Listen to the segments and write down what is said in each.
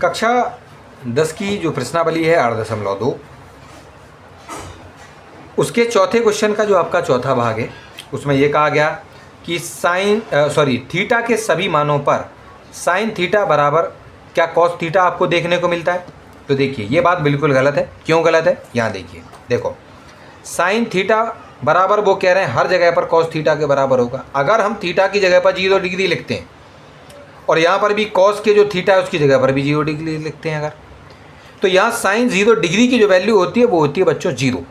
कक्षा 10 की जो प्रश्नावली है 8.2 उसके चौथे क्वेश्चन का जो आपका चौथा भाग है उसमें ये कहा गया कि थीटा के सभी मानों पर साइन थीटा बराबर क्या कॉस थीटा आपको देखने को मिलता है। तो देखिए ये बात बिल्कुल गलत है। क्यों गलत है, यहाँ देखिए, देखो साइन थीटा बराबर वो कह रहे हैं हर जगह पर कॉस थीटा के बराबर होगा। अगर हम थीटा की जगह पर 0 डिग्री लिखते हैं और यहाँ पर भी कॉस के जो थीटा है उसकी जगह पर भी 0 डिग्री लिखते हैं अगर, तो यहाँ साइन 0 डिग्री की जो वैल्यू होती है वो होती है बच्चों 0,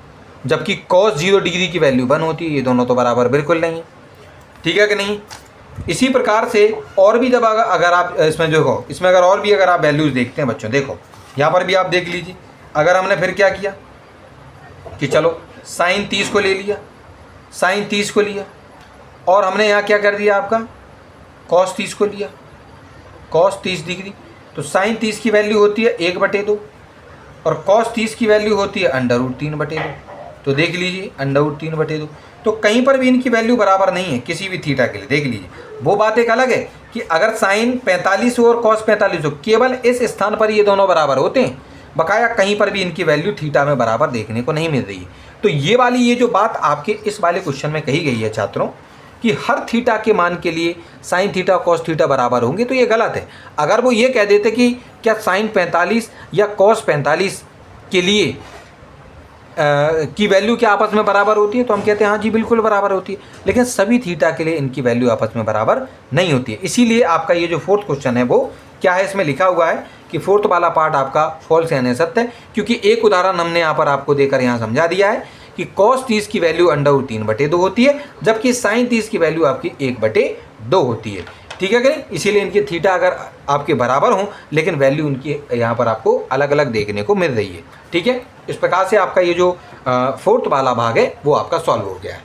जबकि कॉस 0 डिग्री की वैल्यू 1 होती है। ये दोनों तो बराबर बिल्कुल नहीं है, ठीक है कि नहीं। इसी प्रकार से और भी जब अगर आप इसमें देखो, इसमें अगर और भी अगर आप वैल्यूज़ देखते हैं बच्चों, देखो यहाँ पर भी आप देख लीजिए। अगर हमने फिर क्या किया कि चलो साइन 30 को ले लिया, साइन 30 को लिया और हमने यहाँ क्या कर दिया आपका कॉस 30 को लिया, कॉस 30 डिग्री। तो साइन 30 की वैल्यू होती है 1/2 और कॉस 30 की वैल्यू होती है √3/2। तो देख लीजिए √3/2। तो कहीं पर भी इनकी वैल्यू बराबर नहीं है किसी भी थीटा के लिए, देख लीजिए। वो बात एक अलग है कि अगर साइन 45 हो और कॉस 45 हो, केवल इस स्थान पर ये दोनों बराबर होते हैं, बकाया कहीं पर भी इनकी वैल्यू थीटा में बराबर देखने को नहीं मिल रही है। तो ये वाली ये जो बात आपके इस वाले क्वेश्चन में कही गई है छात्रों कि हर थीटा के मान के लिए साइन थीटा और कॉस थीटा बराबर होंगे, तो ये गलत है। अगर वो ये कह देते कि क्या साइन 45 या कॉस 45 के लिए की वैल्यू क्या आपस में बराबर होती है, तो हम कहते हैं हाँ जी बिल्कुल बराबर होती है। लेकिन सभी थीटा के लिए इनकी वैल्यू आपस में बराबर नहीं होती है। इसीलिए आपका ये जो फोर्थ क्वेश्चन है वो क्या है, इसमें लिखा हुआ है कि फोर्थ वाला पार्ट आपका फॉल्स यानी सत्य है, क्योंकि एक उदाहरण हमने यहाँ पर आपको देकर यहाँ समझा दिया है कि कॉस 30 की वैल्यू √3/2 होती है, जबकि साइन 30 की वैल्यू आपकी 1/2 होती है, ठीक है कि नहीं। इसीलिए इनके थीटा अगर आपके बराबर हों लेकिन वैल्यू उनकी यहाँ पर आपको अलग अलग देखने को मिल रही है, ठीक है। इस प्रकार से आपका ये जो फोर्थ वाला भाग है वो आपका सॉल्व हो गया है।